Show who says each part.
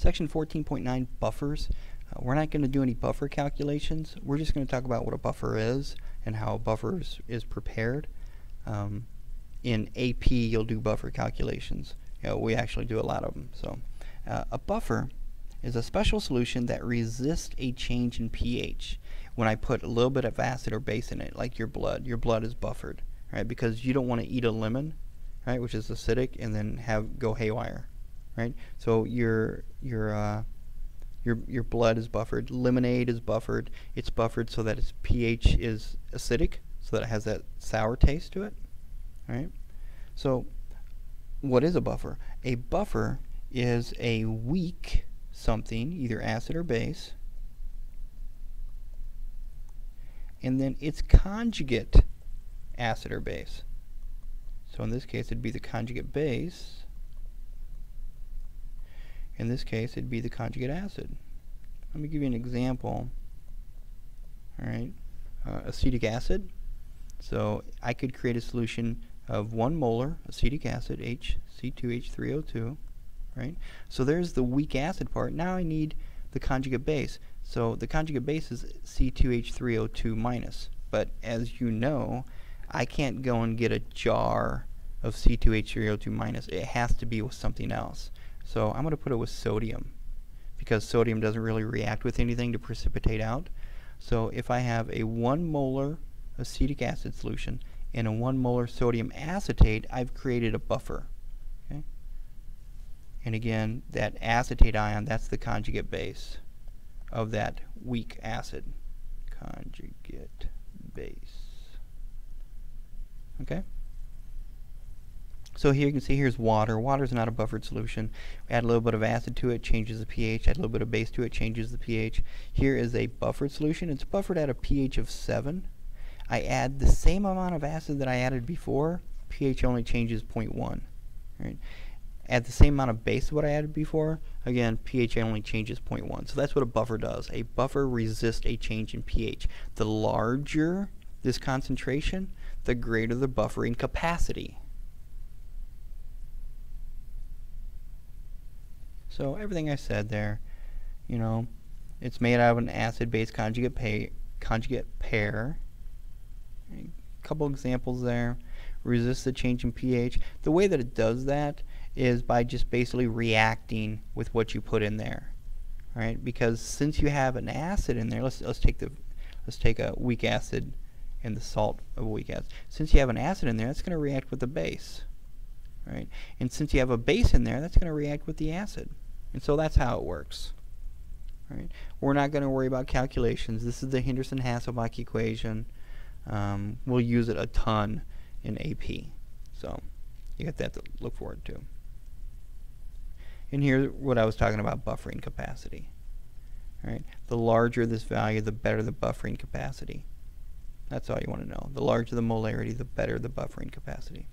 Speaker 1: Section 14.9, buffers. We're not going to do any buffer calculations. We're just going to talk about what a buffer is and how a buffer is prepared. In AP, you'll do buffer calculations. We actually do a lot of them. So, a buffer is a special solution that resists a change in pH. When I put a little bit of acid or base in it, like your blood is buffered, right? Because you don't want to eat a lemon, right, which is acidic, and then go haywire, right? So your blood is buffered. Lemonade is buffered. It's buffered so that its pH is acidic, so that it has that sour taste to it, right? So what is a buffer? A buffer is a weak something, either acid or base, and then its conjugate acid or base. So in this case it'd be the conjugate base. In this case it'd be the conjugate acid. Let me give you an example. Alright, acetic acid. So I could create a solution of 1 molar acetic acid, HC2H3O2. Right? So there's the weak acid part. Now I need the conjugate base. So the conjugate base is C2H3O2 minus. But as you know, I can't go and get a jar of C2H3O2 minus. It has to be with something else. So I'm going to put it with sodium, because sodium doesn't really react with anything to precipitate out. So if I have a 1 molar acetic acid solution and a 1 molar sodium acetate, I've created a buffer. Okay? And again, that acetate ion, that's the conjugate base of that weak acid. Conjugate base. Okay? So here you can see here's water. Water is not a buffered solution. We add a little bit of acid to it, changes the pH. Add a little bit of base to it, changes the pH. Here is a buffered solution. It's buffered at a pH of 7. I add the same amount of acid that I added before. pH only changes 0.1. Right? Add the same amount of base of what I added before. Again, pH only changes 0.1. So that's what a buffer does. A buffer resists a change in pH. The larger this concentration, the greater the buffering capacity. So everything I said there, it's made out of an acid-base conjugate pair. A couple examples there. Resists the change in pH. The way that it does that is by just basically reacting with what you put in there, right? Because since you have an acid in there, let's take a weak acid and the salt of a weak acid. Since you have an acid in there, that's going to react with the base, right? And since you have a base in there, that's going to react with the acid. And so that's how it works, right? We're not going to worry about calculations. This is the Henderson-Hasselbalch equation. We'll use it a ton in AP. So you got that to look forward to. And here's what I was talking about, buffering capacity. Right? The larger this value, the better the buffering capacity. That's all you want to know. The larger the molarity, the better the buffering capacity.